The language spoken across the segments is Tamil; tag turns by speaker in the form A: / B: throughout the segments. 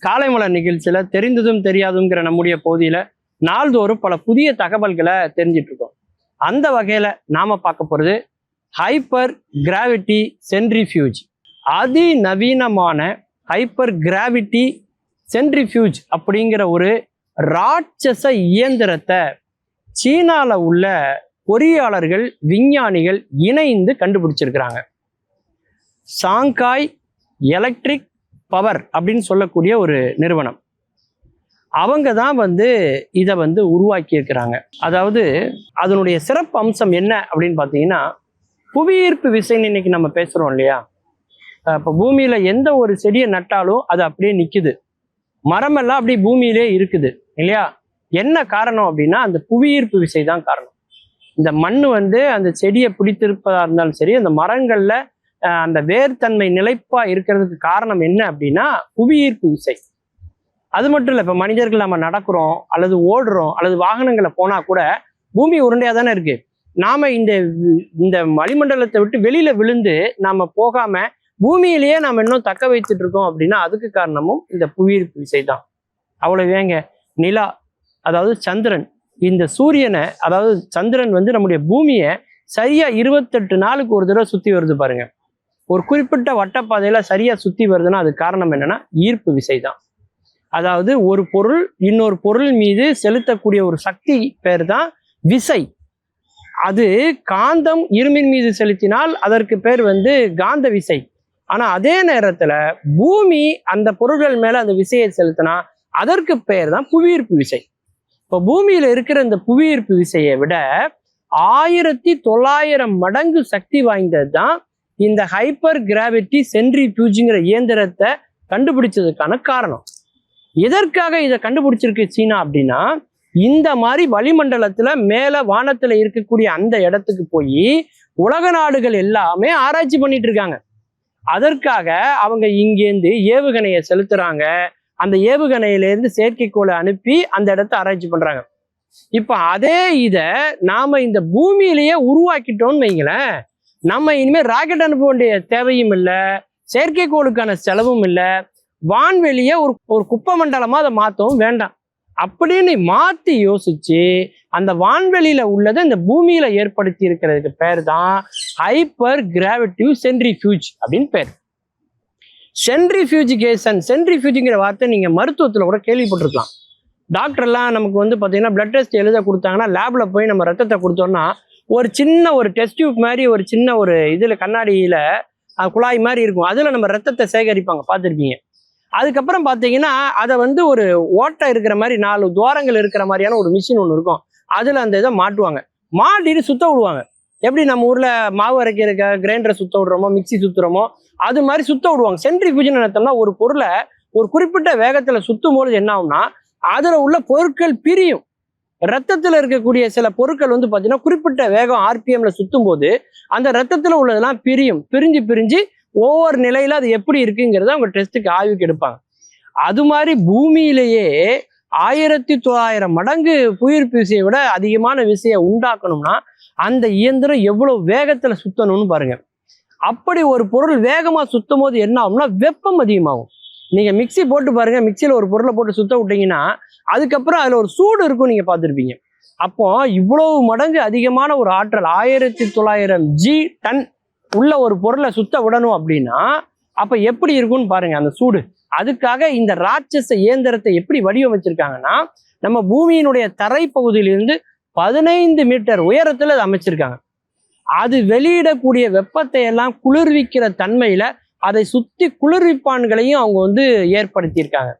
A: காலைமலர் நிகழ்ச்சியில தெரிந்ததும் தெரியாதுங்கிற நம்முடைய பகுதியில நாள்தோறும் பல புதிய தகவல்களை தெரிஞ்சிட்டு இருக்கோம். அந்த வகையில நாம பார்க்க போறது ஹைப்பர் கிராவிட்டி சென்ட்ரிஃபியூஜ். அதிநவீனமான ஹைப்பர் கிராவிட்டி சென்ட்ரிஃபியூஜ் அப்படிங்கிற ஒரு ராட்சச இயந்திரத்தை சீனால உள்ள பொறியாளர்கள் விஞ்ஞானிகள் இணைந்து கண்டுபிடிச்சிருக்கிறாங்க. சாங்காய் எலக்ட்ரிக் பவர் அப்படின்னு சொல்லக்கூடிய ஒரு நிறுவனம். அவங்க தான் இதை உருவாக்கி இருக்கிறாங்க. அதாவது அதனுடைய சிறப்பு அம்சம் என்ன அப்படின்னு பார்த்தீங்கன்னா, புவியீர்ப்பு விசைன்னு இன்னைக்கு நம்ம பேசுறோம் இல்லையா. இப்போ பூமியில எந்த ஒரு செடியை நட்டாலும் அது அப்படியே நிற்குது, மரமெல்லாம் அப்படியே பூமியிலே இருக்குது இல்லையா. என்ன காரணம் அப்படின்னா அந்த புவியீர்ப்பு விசை தான் காரணம். இந்த மண் அந்த செடியை பிடித்திருப்பதா இருந்தாலும் சரி, அந்த மரங்கள்ல அந்த வேர்த்தன்மை நிலைப்பா இருக்கிறதுக்கு காரணம் என்ன அப்படின்னா புவியீர்ப்பு விசை. அது மட்டும் இல்லை, இப்போ மனிதர்கள் நம்ம நடக்கிறோம் அல்லது ஓடுறோம் அல்லது வாகனங்களை போனா கூட பூமி உருண்டையா தானே இருக்கு. நாம இந்த வளிமண்டலத்தை விட்டு வெளியில விழுந்து நாம போகாம பூமியிலேயே நாம இன்னும் தக்க வைத்துட்டு இருக்கோம் அப்படின்னா அதுக்கு காரணமும் இந்த புவியீர்ப்பு விசை தான். அவ்வளவு ஏங்க, நிலா அதாவது சந்திரன், இந்த சூரியனை அதாவது சந்திரன் நம்முடைய பூமியை சரியா 28 நாளுக்கு ஒரு தடவை சுத்தி வருது பாருங்க. ஒரு குறிப்பிட்ட வட்டப்பாதையில சரியா சுத்தி வருதுன்னா அது காரணம் என்னன்னா ஈர்ப்பு விசை தான். அதாவது ஒரு பொருள் இன்னொரு பொருள் மீது செலுத்தக்கூடிய ஒரு சக்தி பேர் தான் விசை. அது காந்தம் இரும்பின் மீது செலுத்தினால் அதற்கு பேர் காந்த விசை. ஆனா அதே நேரத்துல பூமி அந்த பொருள்கள் மேல அந்த விசையை செலுத்தினா அதற்கு பெயர் தான் புவியீர்ப்பு விசை. இப்போ பூமியில இருக்கிற இந்த புவியீர்ப்பு விசையை விட 1900 மடங்கு சக்தி வாய்ந்தது தான் இந்த ஹைப்பர் கிராவிட்டி சென்ட்ரிஃபியூஜ்ங்கிற இயந்திரத்தை கண்டுபிடிச்சதுக்கான காரணம். எதற்காக இதை கண்டுபிடிச்சிருக்கு சீனா அப்படின்னா, இந்த மாதிரி வளிமண்டலத்துல மேல வானத்துல இருக்கக்கூடிய அந்த இடத்துக்கு போய் உலக நாடுகள் எல்லாமே ஆராய்ச்சி பண்ணிட்டு இருக்காங்க. அதற்காக அவங்க இங்கேருந்து ஏவுகணையை செலுத்துறாங்க. அந்த ஏவுகணையிலேருந்து செயற்கைக்கோளை அனுப்பி அந்த இடத்த ஆராய்ச்சி பண்றாங்க. இப்ப அதே இதை நாம இந்த பூமியிலேயே உருவாக்கிட்டோம்னு வைங்களேன், நம்ம இனிமேல் ராக்கெட் அனுப்ப வேண்டிய தேவையும் இல்லை, செயற்கைக்கோளுக்கான செலவும் இல்லை, வான்வெளியை ஒரு குப்பை மண்டலமா அதை மாற்றவும் வேண்டாம் அப்படின்னு மாற்றி யோசிச்சு அந்த வான்வெளியில உள்ளதை இந்த பூமியில ஏற்படுத்தி இருக்கிறதுக்கு பேர் தான் ஹைப்பர் கிராவிட்டிவ் சென்ட்ரிஃபியூஜ் அப்படின்னு பேர். சென்ட்ரிஃபியூஜுங்கிற வார்த்தை நீங்க மருத்துவத்துல கூட கேள்விப்பட்டிருக்கலாம். டாக்டர்லாம் நமக்கு பார்த்தீங்கன்னா பிளட் டெஸ்ட் எழுத கொடுத்தாங்கன்னா லேப்ல போய் நம்ம ரத்தத்தை கொடுத்தோம்னா ஒரு சின்ன ஒரு டெஸ்ட் டியூப் மாதிரி ஒரு சின்ன ஒரு இதுல கண்ணாடியில குழாய் மாதிரி இருக்கும், அதுல நம்ம ரத்தத்தை சேகரிப்பாங்க, பார்த்துருப்பீங்க. அதுக்கப்புறம் பார்த்தீங்கன்னா அதை ஒரு ஓட்டை இருக்கிற மாதிரி 4 துவாரங்கள் இருக்கிற மாதிரியான ஒரு மிஷின் ஒன்று இருக்கும். அதுல அந்த இதை மாட்டுவாங்க, மாட்டிட்டு சுத்த விடுவாங்க. எப்படி நம்ம ஊர்ல மாவு அரைக்கிற கிரைண்டரை சுத்த விடுறோமோ, மிக்சி சுத்துறோமோ, அது மாதிரி சுத்த விடுவாங்க. சென்ட்ரிஃபியூஜ் நடத்தோம்னா ஒரு பொருளை ஒரு குறிப்பிட்ட வேகத்துல சுத்தும் போது என்ன ஆகும்னா அதுல உள்ள பொருட்கள் பிரியும். ரத்தத்துல இருக்கக்கூடிய சில பொருட்கள் பார்த்தீங்கன்னா குறிப்பிட்ட வேகம் ஆர்பிஎம்ல சுத்தும் போது அந்த ரத்தத்துல உள்ளதெல்லாம் பிரிஞ்சு ஒவ்வொரு நிலையில அது எப்படி இருக்குங்கிறத அவங்க டெஸ்ட்டுக்கு ஆய்வுக்கு எடுப்பாங்க. அது மாதிரி பூமியிலேயே 1900 மடங்கு புவியீர்ப்பு விசையை விட அதிகமான விசையை உண்டாக்கணும்னா அந்த இயந்திரம் எவ்வளவு வேகத்துல சுத்தணும்னு பாருங்க. அப்படி ஒரு பொருள் வேகமா சுத்தும் போது என்ன ஆகும்னா வெப்பம் அதிகமாகும். நீங்க மிக்சி போட்டு பாருங்க, மிக்சியில ஒரு பொருளை போட்டு சுத்த விட்டீங்கன்னா அதுக்கப்புறம் அதுல ஒரு சூடு இருக்கும், நீங்க பார்த்துருப்பீங்க. அப்போ இவ்வளவு மடங்கு அதிகமான ஒரு ஆற்றல் 1900 G டன் உள்ள ஒரு பொருளை சுத்த விடணும் அப்படின்னா அப்ப எப்படி இருக்கும்னு பாருங்க அந்த சூடு. அதுக்காக இந்த ராட்சச இயந்திரத்தை எப்படி வடிவமைச்சிருக்காங்கன்னா, நம்ம பூமியினுடைய தரைப்பகுதியிலிருந்து 15 மீட்டர் உயரத்துல அதை அமைச்சிருக்காங்க. அது வெளியிடக்கூடிய வெப்பத்தை எல்லாம் குளிர்விக்கிற தன்மையில அதை சுத்தி குளிர்விப்பான்களையும் அவங்க ஏற்படுத்தியிருக்காங்க.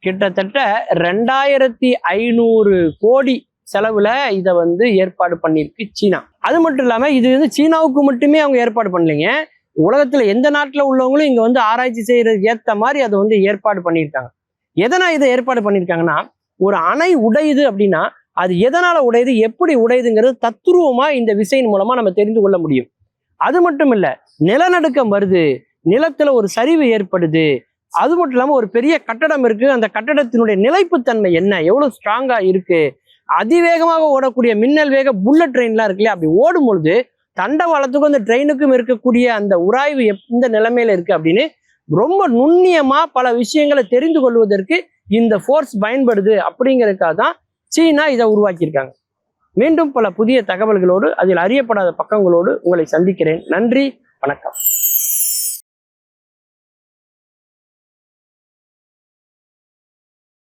A: கிட்டத்தட்ட 2500 கோடி செலவுல இதை ஏற்பாடு பண்ணியிருக்கு சீனா. அது மட்டும் இல்லாம இது சீனாவுக்கு மட்டுமே அவங்க ஏற்பாடு பண்ணலைங்க, உலகத்துல எந்த நாட்டுல உள்ளவங்களும் இங்க ஆராய்ச்சி செய்யறதுக்கு ஏத்த மாதிரி அதை ஏற்பாடு பண்ணியிருக்காங்க. எதனா இதை ஏற்பாடு பண்ணியிருக்காங்கன்னா, ஒரு அணை உடையுது அப்படின்னா அது எதனால உடையுது, எப்படி உடையுதுங்கிறது தத்துருவமா இந்த விசையின் மூலமா நம்ம தெரிந்து கொள்ள முடியும். அது மட்டும் இல்ல, நிலநடுக்கம் வருது, நிலத்துல ஒரு சரிவு ஏற்படுது, அது மட்டும் இல்லாம ஒரு பெரிய கட்டடம் இருக்கு, அந்த கட்டடத்தினுடைய நிலைப்புத்தன்மை என்ன, எவ்வளவு ஸ்ட்ராங்கா இருக்கு, அதிவேகமாக ஓடக்கூடிய மின்னல் வேக புல்லட் ட்ரெயின்லாம் இருக்கு இல்லையா, அப்படி ஓடும் பொழுது தண்டவாளத்துக்கும் அந்த ட்ரெயினுக்கும் இருக்கக்கூடிய அந்த உராய்வு எந்த நிலைமையில இருக்கு அப்படின்னு ரொம்ப நுண்ணியமா பல விஷயங்களை தெரிந்து கொள்வதற்கு இந்த ஃபோர்ஸ் பயன்படுது அப்படிங்கிறதுக்காக தான் சீனா இதை உருவாக்கியிருக்காங்க. மீண்டும் பல புதிய தகவல்களோடு அதில் அறியப்படாத பக்கங்களோடு உங்களை சந்திக்கிறேன். நன்றி, வணக்கம்.